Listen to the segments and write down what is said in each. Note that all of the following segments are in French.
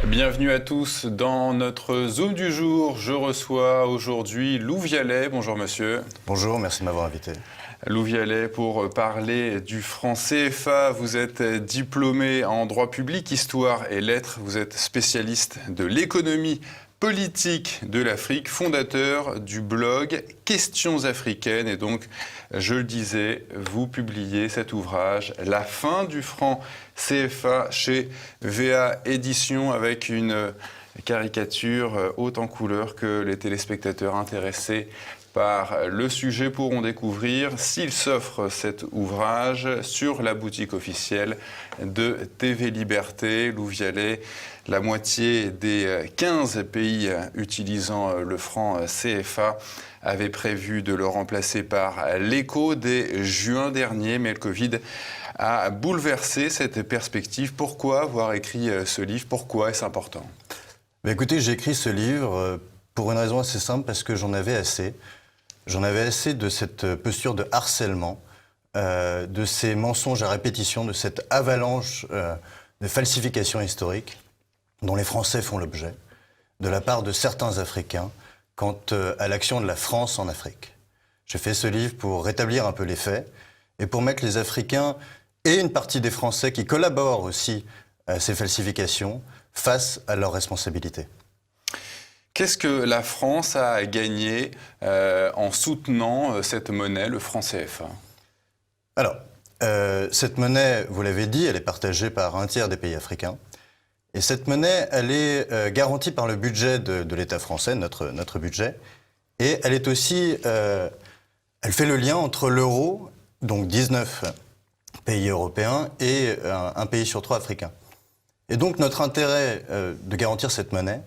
Bienvenue à tous dans notre Zoom du jour. Je reçois aujourd'hui Lou Vialet. Bonjour monsieur. Bonjour, merci de m'avoir invité. Lou Vialet pour parler du franc CFA. Vous êtes diplômé en droit public, histoire et lettres. Vous êtes spécialiste de l'économie politique de l'Afrique, fondateur du blog Questions africaines. Et donc, je le disais, vous publiez cet ouvrage, La fin du franc CFA, chez VA Éditions, avec une caricature haute en couleur que les téléspectateurs intéressés par le sujet pourront découvrir s'ils s'offrent cet ouvrage sur la boutique officielle de TV Liberté. Lou Vialet, la moitié des 15 pays utilisant le franc CFA avait prévu de le remplacer par l'éco dès juin dernier, mais le Covid a bouleversé cette perspective. Pourquoi avoir écrit ce livre? Pourquoi est-ce important? Écoutez, j'ai écrit ce livre pour une raison assez simple, parce que j'en avais assez. J'en avais assez de cette posture de harcèlement, de ces mensonges à répétition, de cette avalanche de falsifications historiques dont les Français font l'objet, de la part de certains Africains, quant à l'action de la France en Afrique. J'ai fait ce livre pour rétablir un peu les faits et pour mettre les Africains et une partie des Français qui collaborent aussi à ces falsifications face à leurs responsabilités. Qu'est-ce que la France a gagné en soutenant cette monnaie, le franc CFA? Alors, cette monnaie, vous l'avez dit, elle est partagée par un tiers des pays africains. Et cette monnaie, elle est garantie par le budget de l'État français, notre budget. Et elle est aussi, elle fait le lien entre l'euro, donc 19 pays européens, et un pays sur 3 africains. Et donc notre intérêt de garantir cette monnaie,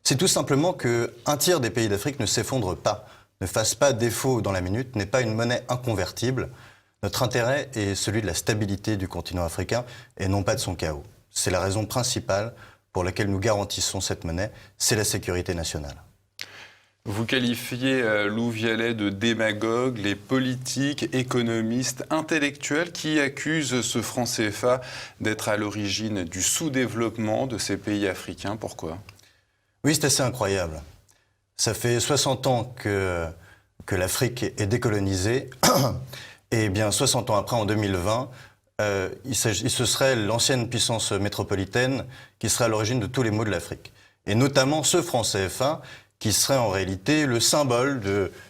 c'est tout simplement qu'un tiers des pays d'Afrique ne s'effondre pas, ne fasse pas défaut dans la minute, n'est pas une monnaie inconvertible. Notre intérêt est celui de la stabilité du continent africain et non pas de son chaos. C'est la raison principale pour laquelle nous garantissons cette monnaie, c'est la sécurité nationale. Vous qualifiez Lou Vialet de démagogue, les politiques, économistes, intellectuels qui accusent ce franc CFA d'être à l'origine du sous-développement de ces pays africains. Pourquoi ? Oui, c'est assez incroyable. Ça fait 60 ans que l'Afrique est décolonisée. Et bien 60 ans après, en 2020, ce serait l'ancienne puissance métropolitaine qui serait à l'origine de tous les maux de l'Afrique. Et notamment ce franc CFA qui serait en réalité le symbole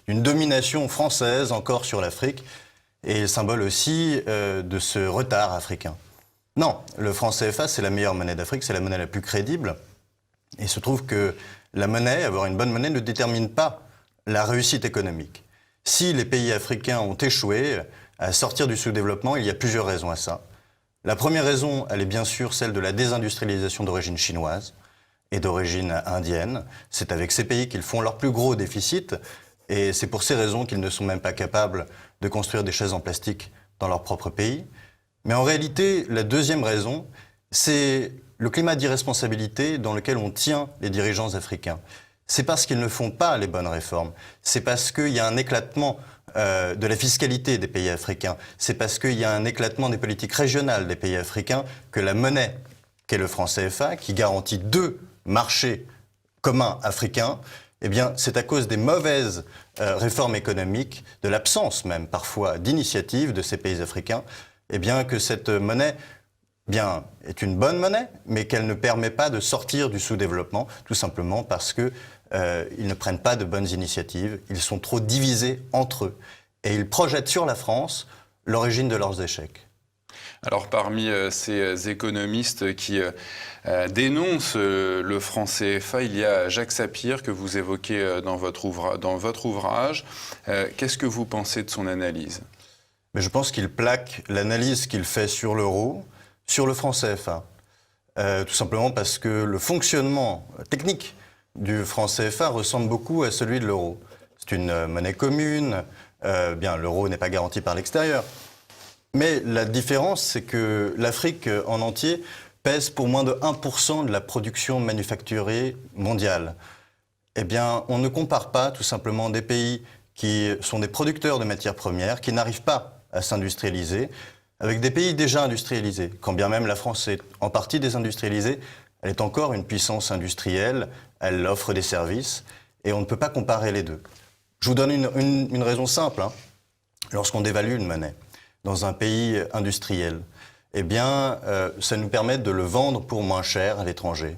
d'une domination française encore sur l'Afrique et le symbole aussi de ce retard africain. Non, le franc CFA, c'est la meilleure monnaie d'Afrique, c'est la monnaie la plus crédible. Et il se trouve que la monnaie, avoir une bonne monnaie, ne détermine pas la réussite économique. Si les pays africains ont échoué à sortir du sous-développement, il y a plusieurs raisons à ça. La première raison, elle est bien sûr celle de la désindustrialisation d'origine chinoise et d'origine indienne. C'est avec ces pays qu'ils font leur plus gros déficit et c'est pour ces raisons qu'ils ne sont même pas capables de construire des chaises en plastique dans leur propre pays. Mais en réalité, la deuxième raison, c'est le climat d'irresponsabilité dans lequel on tient les dirigeants africains. C'est parce qu'ils ne font pas les bonnes réformes. C'est parce qu'il y a un éclatement de la fiscalité des pays africains. C'est parce qu'il y a un éclatement des politiques régionales des pays africains que la monnaie, qu'est le franc CFA, qui garantit 2 marchés communs africains, eh bien, c'est à cause des mauvaises réformes économiques, de l'absence même parfois d'initiatives de ces pays africains, eh bien, que cette monnaie est une bonne monnaie, mais qu'elle ne permet pas de sortir du sous-développement, tout simplement parce qu'ils ne prennent pas de bonnes initiatives, ils sont trop divisés entre eux, et ils projettent sur la France l'origine de leurs échecs. Alors parmi ces économistes qui dénoncent le franc CFA, il y a Jacques Sapir que vous évoquez dans votre ouvrage. Qu'est-ce que vous pensez de son analyse? Mais je pense qu'il plaque l'analyse qu'il fait sur l'euro, sur le franc CFA. Tout simplement parce que le fonctionnement technique du franc CFA ressemble beaucoup à celui de l'euro. C'est une monnaie commune, l'euro n'est pas garanti par l'extérieur. Mais la différence, c'est que l'Afrique en entier pèse pour moins de 1% de la production manufacturée mondiale. Eh bien, on ne compare pas tout simplement des pays qui sont des producteurs de matières premières, qui n'arrivent pas à s'industrialiser, avec des pays déjà industrialisés. Quand bien même la France est en partie désindustrialisée, Elle est encore une puissance industrielle, elle offre des services, et on ne peut pas comparer les deux. Je vous donne une raison simple. Lorsqu'on dévalue une monnaie dans un pays industriel, eh bien, ça nous permet de le vendre pour moins cher à l'étranger.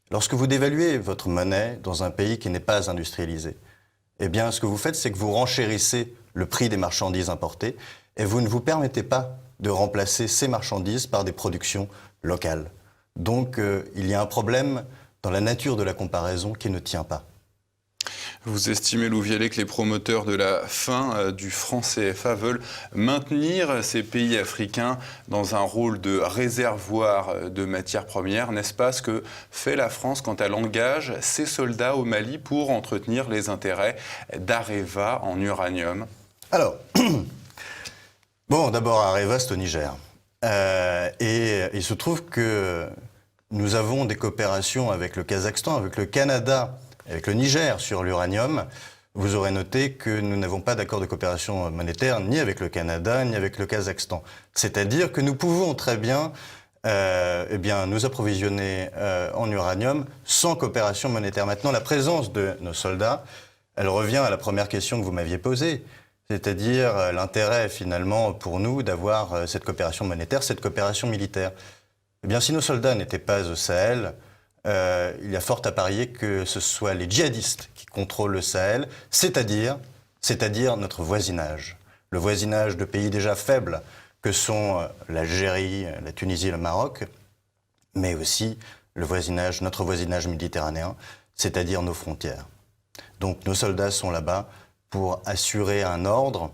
Lorsque vous dévaluez votre monnaie dans un pays qui n'est pas industrialisé, eh bien, ce que vous faites, c'est que vous renchérissez le prix des marchandises importées et vous ne vous permettez pas de remplacer ces marchandises par des productions locales. Donc, il y a un problème dans la nature de la comparaison qui ne tient pas. Vous estimez, Loup Vialet, que les promoteurs de la fin du franc CFA veulent maintenir ces pays africains dans un rôle de réservoir de matières premières, n'est-ce pas ce que fait la France quand elle engage ses soldats au Mali pour entretenir les intérêts d'Areva en uranium? Alors, bon, d'abord, Areva, c'est au Niger. Et il se trouve que nous avons des coopérations avec le Kazakhstan, avec le Canada, avec le Niger sur l'uranium. Vous aurez noté que nous n'avons pas d'accord de coopération monétaire ni avec le Canada ni avec le Kazakhstan. C'est-à-dire que nous pouvons très bien, nous approvisionner en uranium sans coopération monétaire. Maintenant, la présence de nos soldats, elle revient à la première question que vous m'aviez posée, c'est-à-dire l'intérêt finalement pour nous d'avoir cette coopération monétaire, cette coopération militaire. Eh bien, si nos soldats n'étaient pas au Sahel, il y a fort à parier que ce soit les djihadistes qui contrôlent le Sahel, c'est-à-dire notre voisinage. Le voisinage de pays déjà faibles que sont l'Algérie, la Tunisie et le Maroc, mais aussi notre voisinage méditerranéen, c'est-à-dire nos frontières. Donc nos soldats sont là-bas pour assurer un ordre,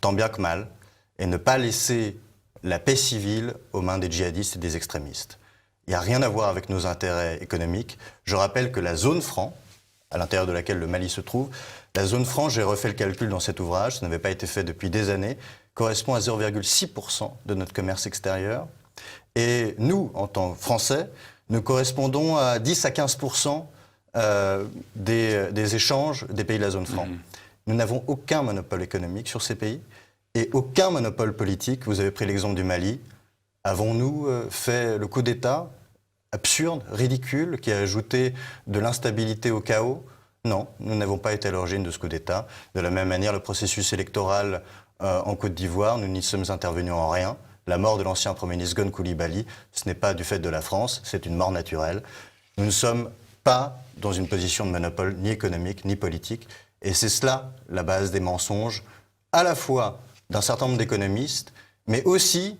tant bien que mal, et ne pas laisser la paix civile aux mains des djihadistes et des extrémistes. Il n'y a rien à voir avec nos intérêts économiques. Je rappelle que la zone franc, à l'intérieur de laquelle le Mali se trouve, la zone franc, j'ai refait le calcul dans cet ouvrage, ça n'avait pas été fait depuis des années, correspond à 0,6% de notre commerce extérieur. Et nous, en tant que Français, nous correspondons à 10 à 15% des échanges des pays de la zone franc. Nous n'avons aucun monopole économique sur ces pays et aucun monopole politique. Vous avez pris l'exemple du Mali. Avons-nous fait le coup d'État absurde, ridicule, qui a ajouté de l'instabilité au chaos? Non, nous n'avons pas été à l'origine de ce coup d'État. De la même manière, le processus électoral en Côte d'Ivoire, nous n'y sommes intervenus en rien. La mort de l'ancien Premier ministre Gon Coulibaly, ce n'est pas du fait de la France, c'est une mort naturelle. Nous ne sommes pas dans une position de monopole ni économique ni politique. Et c'est cela la base des mensonges, à la fois d'un certain nombre d'économistes, mais aussi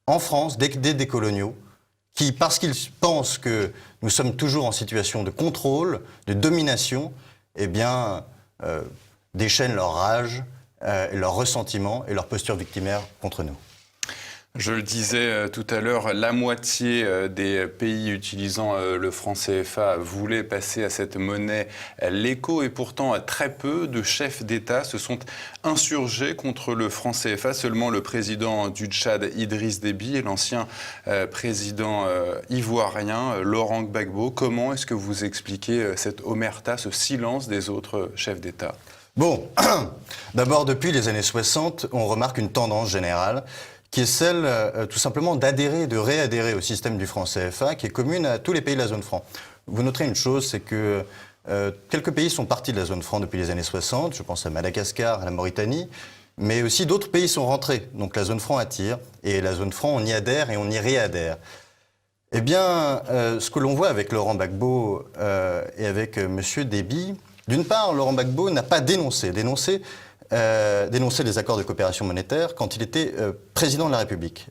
en France, des décoloniaux, qui, parce qu'ils pensent que nous sommes toujours en situation de contrôle, de domination, eh bien, déchaînent leur rage, leur ressentiment et leur posture victimaire contre nous. Je le disais tout à l'heure, la moitié des pays utilisant le franc CFA voulaient passer à cette monnaie l'éco et pourtant très peu de chefs d'État se sont insurgés contre le franc CFA. Seulement le président du Tchad, Idriss Déby, et l'ancien président ivoirien, Laurent Gbagbo. Comment est-ce que vous expliquez cette omerta, ce silence des autres chefs d'État ? Bon, d'abord depuis les années 60, on remarque une tendance générale qui est celle tout simplement d'adhérer, de réadhérer au système du franc CFA, qui est commune à tous les pays de la zone franc. Vous noterez une chose, c'est que quelques pays sont partis de la zone franc depuis les années 60, je pense à Madagascar, à la Mauritanie, mais aussi d'autres pays sont rentrés. Donc la zone franc attire, et la zone franc, on y adhère et on y réadhère. Eh bien, ce que l'on voit avec Laurent Gbagbo et avec M. Déby, d'une part, Laurent Gbagbo n'a pas dénoncé les accords de coopération monétaire quand il était président de la République.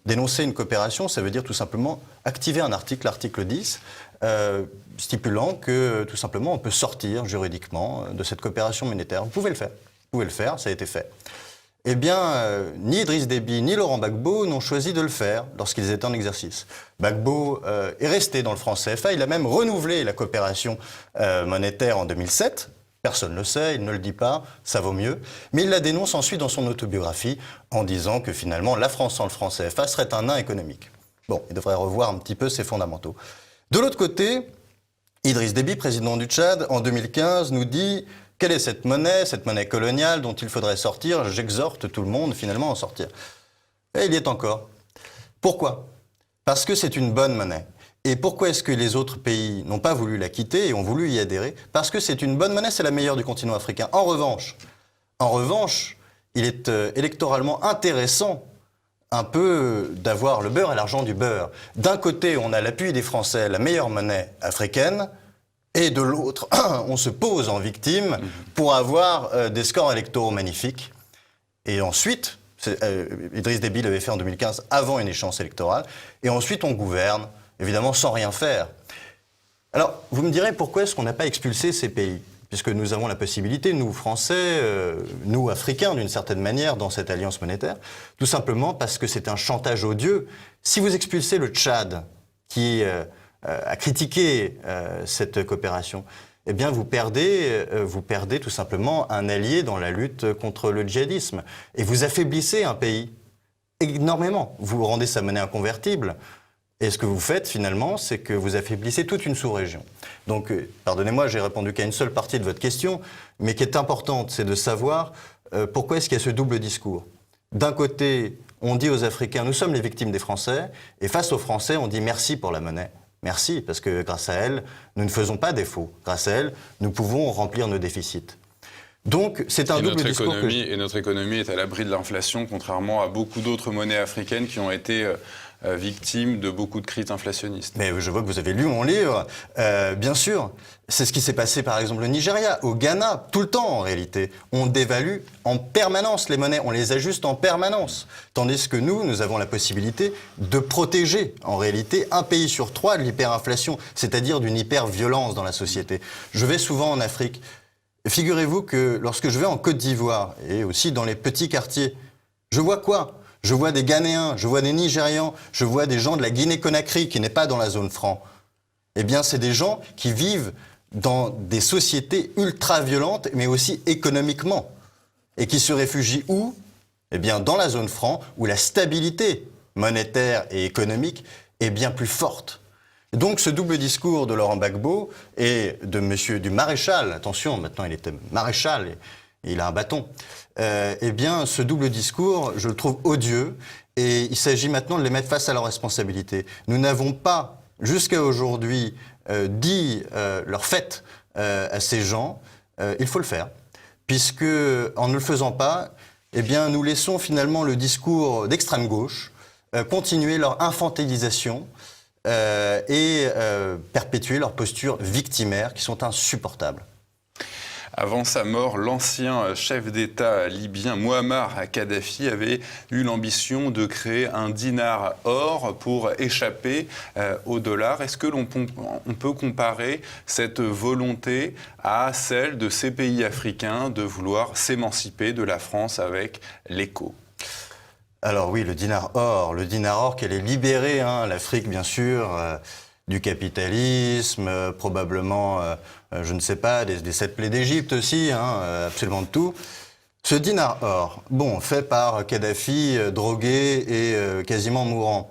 Dénoncer une coopération, ça veut dire tout simplement activer un article, l'article 10, stipulant que tout simplement on peut sortir juridiquement de cette coopération monétaire. Vous pouvez le faire, ça a été fait. Eh bien, ni Idriss Déby ni Laurent Gbagbo n'ont choisi de le faire lorsqu'ils étaient en exercice. Gbagbo est resté dans le franc CFA, il a même renouvelé la coopération monétaire en 2007. Personne ne le sait, il ne le dit pas, ça vaut mieux. Mais il la dénonce ensuite dans son autobiographie en disant que finalement la France sans le franc CFA serait un nain économique. Bon, il devrait revoir un petit peu ses fondamentaux. De l'autre côté, Idriss Déby, président du Tchad, en 2015, nous dit « Quelle est cette monnaie coloniale dont il faudrait sortir? J'exhorte tout le monde finalement à en sortir. » Et il y est encore. Pourquoi? Parce que c'est une bonne monnaie. Et pourquoi est-ce que les autres pays n'ont pas voulu la quitter et ont voulu y adhérer? Parce que c'est une bonne monnaie, c'est la meilleure du continent africain. En revanche, il est électoralement intéressant un peu d'avoir le beurre et l'argent du beurre. D'un côté, on a l'appui des Français, la meilleure monnaie africaine, et de l'autre, on se pose en victime pour avoir des scores électoraux magnifiques. Et ensuite, Idriss Déby l'avait fait en 2015 avant une échéance électorale, et ensuite on gouverne, évidemment sans rien faire. Alors, vous me direz pourquoi est-ce qu'on n'a pas expulsé ces pays? Puisque nous avons la possibilité, nous Français, nous Africains d'une certaine manière, dans cette alliance monétaire, tout simplement parce que c'est un chantage odieux. Si vous expulsez le Tchad, qui a critiqué cette coopération, eh bien vous perdez tout simplement un allié dans la lutte contre le djihadisme. Et vous affaiblissez un pays énormément. Vous rendez sa monnaie inconvertible. Et ce que vous faites finalement, c'est que vous affaiblissez toute une sous-région. Donc, pardonnez-moi, j'ai répondu qu'à une seule partie de votre question, mais qui est importante, c'est de savoir pourquoi est-ce qu'il y a ce double discours. D'un côté, on dit aux Africains, nous sommes les victimes des Français, et face aux Français, on dit merci pour la monnaie. Merci, parce que grâce à elle, nous ne faisons pas défaut. Grâce à elle, nous pouvons remplir nos déficits. Donc, c'est un double discours. Et notre économie est à l'abri de l'inflation, contrairement à beaucoup d'autres monnaies africaines qui ont été victimes de beaucoup de crises inflationnistes. Mais je vois que vous avez lu mon livre. Bien sûr, c'est ce qui s'est passé par exemple au Nigeria, au Ghana, tout le temps en réalité. On dévalue en permanence les monnaies, on les ajuste en permanence. Tandis que nous avons la possibilité de protéger en réalité un pays sur trois de l'hyperinflation, c'est-à-dire d'une hyperviolence dans la société. Je vais souvent en Afrique. Figurez-vous que lorsque je vais en Côte d'Ivoire et aussi dans les petits quartiers, je vois quoi? Je vois des Ghanéens, je vois des Nigérians, je vois des gens de la Guinée-Conakry qui n'est pas dans la zone franc. Eh bien, c'est des gens qui vivent dans des sociétés ultra-violentes, mais aussi économiquement. Et qui se réfugient où? Eh bien, dans la zone franc, où la stabilité monétaire et économique est bien plus forte. Donc, ce double discours de Laurent Gbagbo et du maréchal, attention, maintenant il était maréchal et il a un bâton, eh bien, ce double discours, je le trouve odieux et il s'agit maintenant de les mettre face à leurs responsabilités. Nous n'avons pas, jusqu'à aujourd'hui, dit leur fait à ces gens, il faut le faire, puisque en ne le faisant pas, eh bien, nous laissons finalement le discours d'extrême gauche continuer leur infantilisation et perpétuer leurs postures victimaires qui sont insupportables. Avant sa mort, l'ancien chef d'État libyen Mouammar Kadhafi avait eu l'ambition de créer un dinar or pour échapper au dollar. Est-ce que l'on peut comparer cette volonté à celle de ces pays africains de vouloir s'émanciper de la France avec l'éco ? Alors oui, le dinar or qu'elle est libérée, l'Afrique bien sûr, du capitalisme, probablement, je ne sais pas, des 7 plaies d'Égypte aussi, absolument de tout. Ce dinar or, fait par Kadhafi, drogué et quasiment mourant.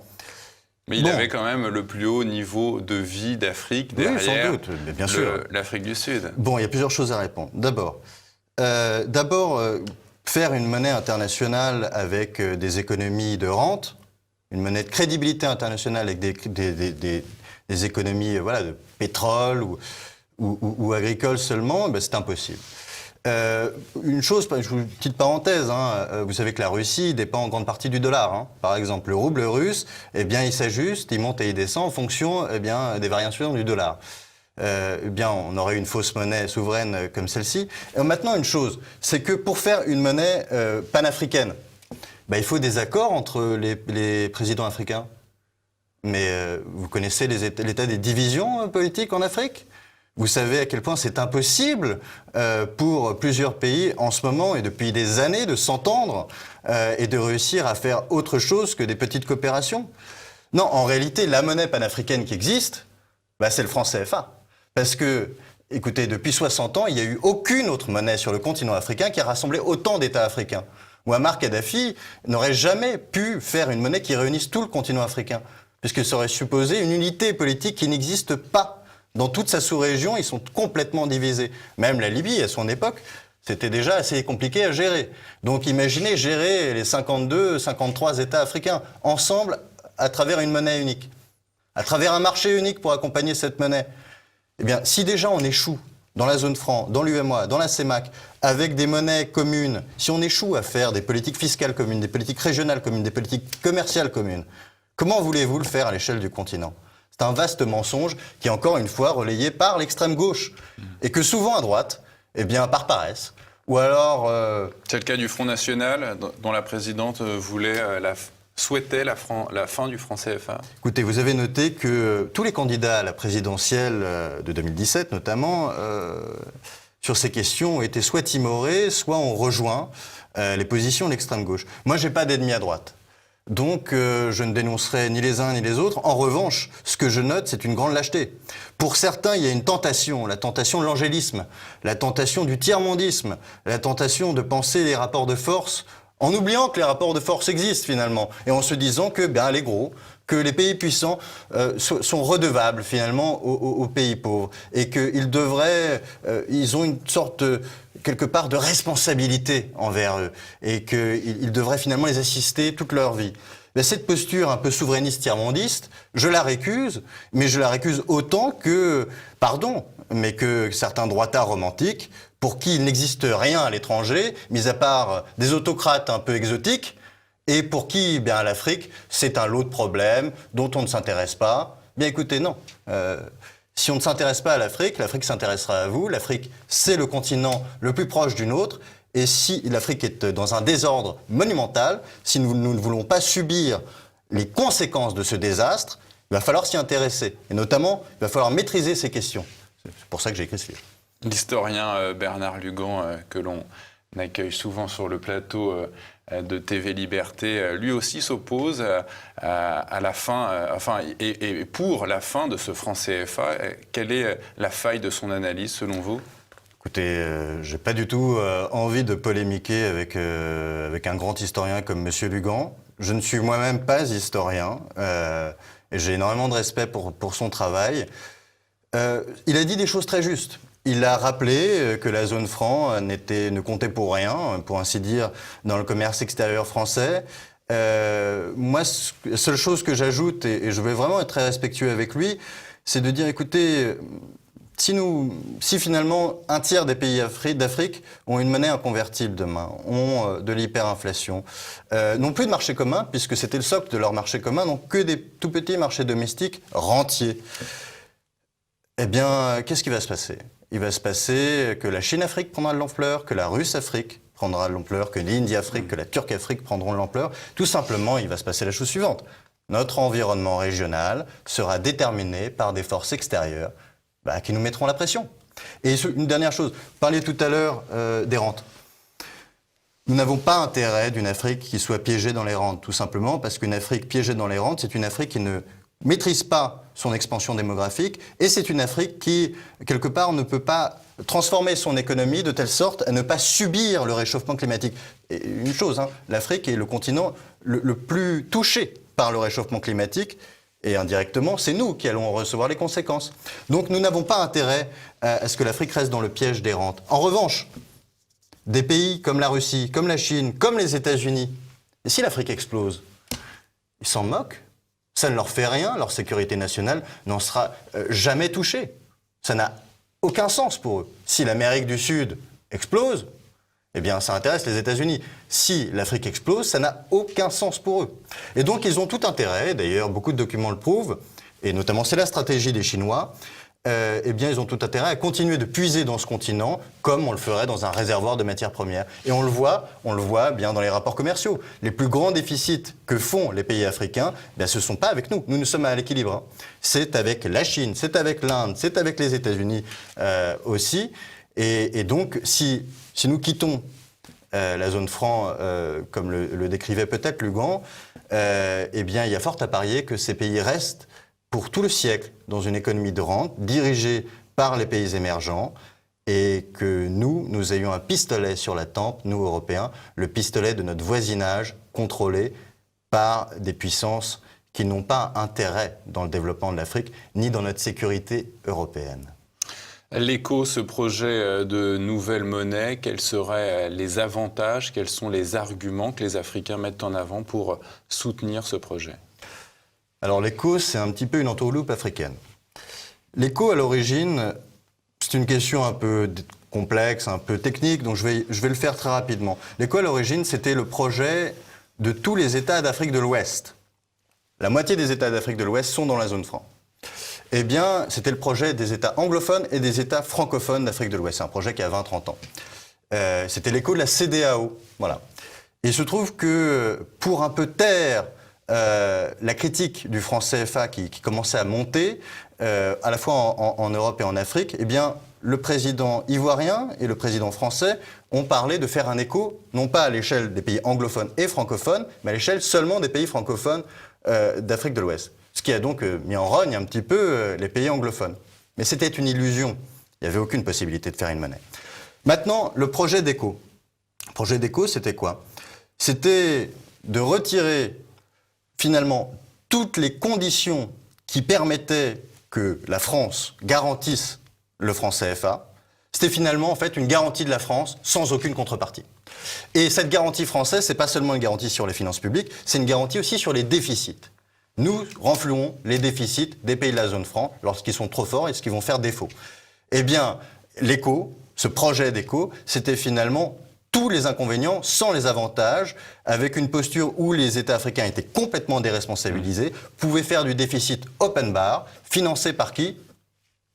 Mais il avait quand même le plus haut niveau de vie d'Afrique derrière sans doute, mais bien sûr. L'Afrique du Sud. Bon, il y a plusieurs choses à répondre. D'abord, faire une monnaie internationale avec des économies de rente, une monnaie de crédibilité internationale avec des économies de pétrole ou agricoles seulement, c'est impossible. Une chose, une petite parenthèse, vous savez que la Russie dépend en grande partie du dollar. Par exemple, le rouble russe, il s'ajuste, il monte et il descend en fonction des variations du dollar. On aurait une fausse monnaie souveraine comme celle-ci. Et maintenant, une chose, c'est que pour faire une monnaie panafricaine, il faut des accords entre les présidents africains. Mais vous connaissez l'état des divisions politiques en Afrique ? Vous savez à quel point c'est impossible pour plusieurs pays en ce moment et depuis des années de s'entendre et de réussir à faire autre chose que des petites coopérations ? Non, en réalité, la monnaie panafricaine qui existe, c'est le franc CFA. Parce que, écoutez, depuis 60 ans, il n'y a eu aucune autre monnaie sur le continent africain qui a rassemblé autant d'États africains. Mouammar Kadhafi n'aurait jamais pu faire une monnaie qui réunisse tout le continent africain, puisque ça aurait supposé une unité politique qui n'existe pas. Dans toute sa sous-région, ils sont complètement divisés. Même la Libye, à son époque, c'était déjà assez compliqué à gérer. Donc imaginez gérer les 52, 53 États africains ensemble à travers une monnaie unique. à travers un marché unique pour accompagner cette monnaie. Eh bien, si déjà on échoue dans la zone franc, dans l'UEMOA, dans la CEMAC, avec des monnaies communes, si on échoue à faire des politiques fiscales communes, des politiques régionales communes, des politiques commerciales communes, comment voulez-vous le faire à l'échelle du continent ? C'est un vaste mensonge qui est encore une fois relayé par l'extrême gauche. Et que souvent à droite, eh bien, par paresse, ou alors... C'est le cas du Front National, dont la présidente souhaitait la fin du franc CFA. Écoutez, vous avez noté que tous les candidats à la présidentielle de 2017, notamment, sur ces questions, ont été soit timorés, soit ont rejoint les positions de l'extrême gauche. Moi, j'ai pas d'ennemis à droite. Donc, je ne dénoncerai ni les uns ni les autres. En revanche, ce que je note, c'est une grande lâcheté. Pour certains, il y a une tentation, la tentation de l'angélisme, la tentation du tiers-mondisme, la tentation de penser les rapports de force en oubliant que les rapports de force existent finalement, et en se disant que les gros, que les pays puissants sont redevables finalement aux pays pauvres, et qu'ils devraient, ils ont une sorte quelque part de responsabilité envers eux, et qu'ils devraient finalement les assister toute leur vie. Mais cette posture un peu souverainiste tiers-mondiste, je la récuse, mais je la récuse autant que, mais que certains droitards romantiques, pour qui il n'existe rien à l'étranger, mis à part des autocrates un peu exotiques, et pour qui, l'Afrique, c'est un lot de problèmes dont on ne s'intéresse pas. Bien écoutez, non. Si on ne s'intéresse pas à l'Afrique, l'Afrique s'intéressera à vous. L'Afrique, c'est le continent le plus proche du nôtre. Et si l'Afrique est dans un désordre monumental, si nous ne voulons pas subir les conséquences de ce désastre, il va falloir s'y intéresser. Et notamment, il va falloir maîtriser ces questions. C'est pour ça que j'ai écrit ce livre. L'historien Bernard Lugan, que l'on accueille souvent sur le plateau de TV Liberté, lui aussi s'oppose à la fin, et pour la fin de ce franc CFA. Quelle est la faille de son analyse selon vous ? Écoutez, j'ai pas du tout envie de polémiquer avec un grand historien comme Monsieur Lugan. Je ne suis moi-même pas historien et j'ai énormément de respect pour son travail. Il a dit des choses très justes. Il a rappelé que la zone franc ne comptait pour rien, pour ainsi dire, dans le commerce extérieur français. Moi, la seule chose que j'ajoute, et je vais vraiment être très respectueux avec lui, c'est de dire, écoutez, si finalement un tiers des pays d'Afrique ont une monnaie inconvertible demain, ont de l'hyperinflation, n'ont plus de marché commun, puisque c'était le socle de leur marché commun, n'ont que des tout petits marchés domestiques rentiers, eh bien, qu'est-ce qui va se passer ? Il va se passer que la Chine-Afrique prendra de l'ampleur, que la Russe-Afrique prendra de l'ampleur, que l'Indie-Afrique, que la Turque-Afrique prendront de l'ampleur. Tout simplement, il va se passer la chose suivante. Notre environnement régional sera déterminé par des forces extérieures qui nous mettront la pression. Et une dernière chose, vous parliez tout à l'heure des rentes. Nous n'avons pas intérêt d'une Afrique qui soit piégée dans les rentes, tout simplement parce qu'une Afrique piégée dans les rentes, c'est une Afrique qui ne maîtrise pas son expansion démographique, et c'est une Afrique qui, quelque part, ne peut pas transformer son économie de telle sorte à ne pas subir le réchauffement climatique. Et une chose, l'Afrique est le continent le plus touché par le réchauffement climatique, et indirectement, c'est nous qui allons en recevoir les conséquences. Donc nous n'avons pas intérêt à ce que l'Afrique reste dans le piège des rentes. En revanche, des pays comme la Russie, comme la Chine, comme les États-Unis, et si l'Afrique explose, ils s'en moquent. Ça ne leur fait rien, leur sécurité nationale n'en sera jamais touchée. Ça n'a aucun sens pour eux. Si l'Amérique du Sud explose, eh bien ça intéresse les États-Unis. Si l'Afrique explose, ça n'a aucun sens pour eux. Et donc ils ont tout intérêt, d'ailleurs beaucoup de documents le prouvent, et notamment c'est la stratégie des Chinois, eh bien ils ont tout intérêt à continuer de puiser dans ce continent comme on le ferait dans un réservoir de matières premières. Et on le voit bien dans les rapports commerciaux. Les plus grands déficits que font les pays africains, ce ne sont pas avec nous. Nous sommes à l'équilibre. C'est avec la Chine, c'est avec l'Inde, c'est avec les États-Unis aussi. Et donc si nous quittons la zone franc, comme le décrivait peut-être Lugan, eh bien il y a fort à parier que ces pays restent pour tout le siècle dans une économie de rente dirigée par les pays émergents et que nous ayons un pistolet sur la tempe, nous Européens, le pistolet de notre voisinage contrôlé par des puissances qui n'ont pas intérêt dans le développement de l'Afrique ni dans notre sécurité européenne. L'ECO, ce projet de nouvelle monnaie, quels seraient les avantages, quels sont les arguments que les Africains mettent en avant pour soutenir ce projet ? Alors l'éco, c'est un petit peu une entourloupe africaine. L'éco, à l'origine, c'est une question un peu complexe, un peu technique, donc je vais le faire très rapidement. L'éco, à l'origine, c'était le projet de tous les États d'Afrique de l'Ouest. La moitié des États d'Afrique de l'Ouest sont dans la zone franc. Eh bien, c'était le projet des États anglophones et des États francophones d'Afrique de l'Ouest. C'est un projet qui a 20-30 ans. C'était l'écho de la CEDEAO. Voilà. Et il se trouve que pour un peu taire la critique du franc CFA qui commençait à monter, à la fois en Europe et en Afrique, eh bien, le président ivoirien et le président français ont parlé de faire un écho, non pas à l'échelle des pays anglophones et francophones, mais à l'échelle seulement des pays francophones d'Afrique de l'Ouest. Ce qui a donc mis en rogne un petit peu les pays anglophones. Mais c'était une illusion. Il n'y avait aucune possibilité de faire une monnaie. Maintenant, le projet d'écho. Le projet d'écho, c'était quoi? C'était de retirer finalement toutes les conditions qui permettaient que la France garantisse le franc CFA. C'était finalement en fait une garantie de la France sans aucune contrepartie. Et cette garantie française, c'est pas seulement une garantie sur les finances publiques, c'est une garantie aussi sur les déficits. Nous renflouons les déficits des pays de la zone franc lorsqu'ils sont trop forts et ce qui vont faire défaut. Eh bien, l'écho, ce projet d'écho, c'était finalement tous les inconvénients sans les avantages, avec une posture où les États africains étaient complètement déresponsabilisés, pouvaient faire du déficit open bar, financé par qui?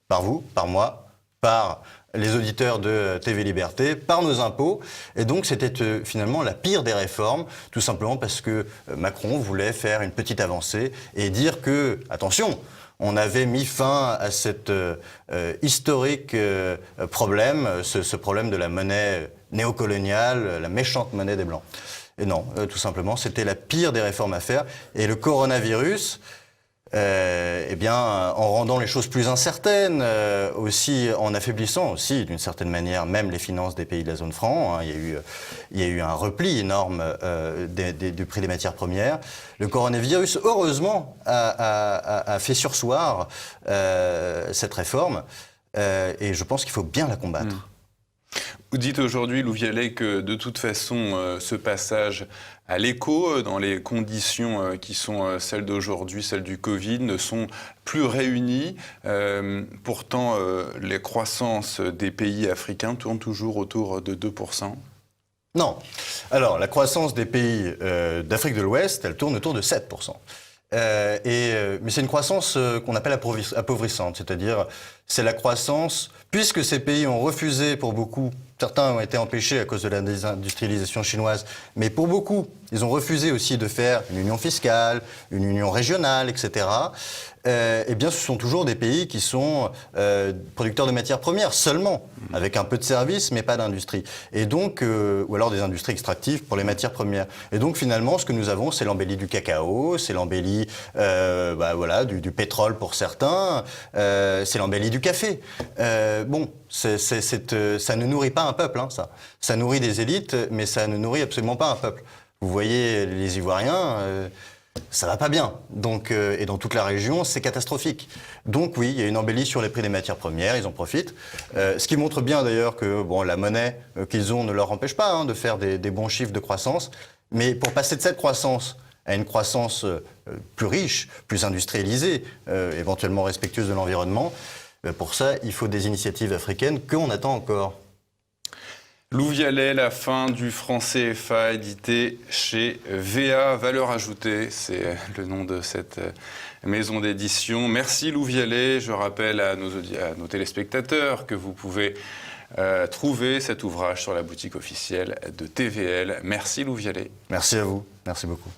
Par vous, par moi, par les auditeurs de TV Liberté, par nos impôts. Et donc c'était finalement la pire des réformes, tout simplement parce que Macron voulait faire une petite avancée et dire que, attention, on avait mis fin à cet historique problème, ce problème de la monnaie néocoloniale, la méchante monnaie des Blancs. Et non, tout simplement, c'était la pire des réformes à faire. Et le coronavirus, eh bien, en rendant les choses plus incertaines, aussi en affaiblissant aussi d'une certaine manière même les finances des pays de la zone franc. Hein, il y a eu un repli énorme du prix des matières premières. Le coronavirus, heureusement, a fait surseoir cette réforme, et je pense qu'il faut bien la combattre. Vous dites aujourd'hui, Loup Vialet, que de toute façon, ce passage à l'éco, dans les conditions qui sont celles d'aujourd'hui, celles du Covid, ne sont plus réunies. Pourtant, les croissances des pays africains tournent toujours autour de 2%. Non. Alors, la croissance des pays d'Afrique de l'Ouest, elle tourne autour de 7%. Mais c'est une croissance qu'on appelle appauvrissante, c'est-à-dire c'est la croissance, puisque ces pays ont refusé pour beaucoup, certains ont été empêchés à cause de la désindustrialisation chinoise, mais pour beaucoup, ils ont refusé aussi de faire une union fiscale, une union régionale, etc. Eh bien, ce sont toujours des pays qui sont producteurs de matières premières seulement, avec un peu de services, mais pas d'industrie. Et donc, ou alors des industries extractives pour les matières premières. Et donc, finalement, ce que nous avons, c'est l'embellie du cacao, c'est l'embellie voilà, du pétrole pour certains, c'est l'embellie du café. Bon, ça ne nourrit pas un peuple, hein, ça. Ça nourrit des élites, mais ça ne nourrit absolument pas un peuple. Vous voyez, les Ivoiriens... ça va pas bien. Donc, et dans toute la région, c'est catastrophique. Donc oui, il y a une embellie sur les prix des matières premières, ils en profitent. Ce qui montre bien d'ailleurs que bon, la monnaie qu'ils ont ne leur empêche pas hein, de faire des bons chiffres de croissance. Mais pour passer de cette croissance à une croissance plus riche, plus industrialisée, éventuellement respectueuse de l'environnement, pour ça, il faut des initiatives africaines qu'on attend encore. Loup Vialet, la fin du franc CFA, édité chez VA, Valeur Ajoutée, c'est le nom de cette maison d'édition. Merci Loup Vialet, je rappelle à nos téléspectateurs que vous pouvez trouver cet ouvrage sur la boutique officielle de TVL. Merci Loup Vialet. Merci à vous, merci beaucoup.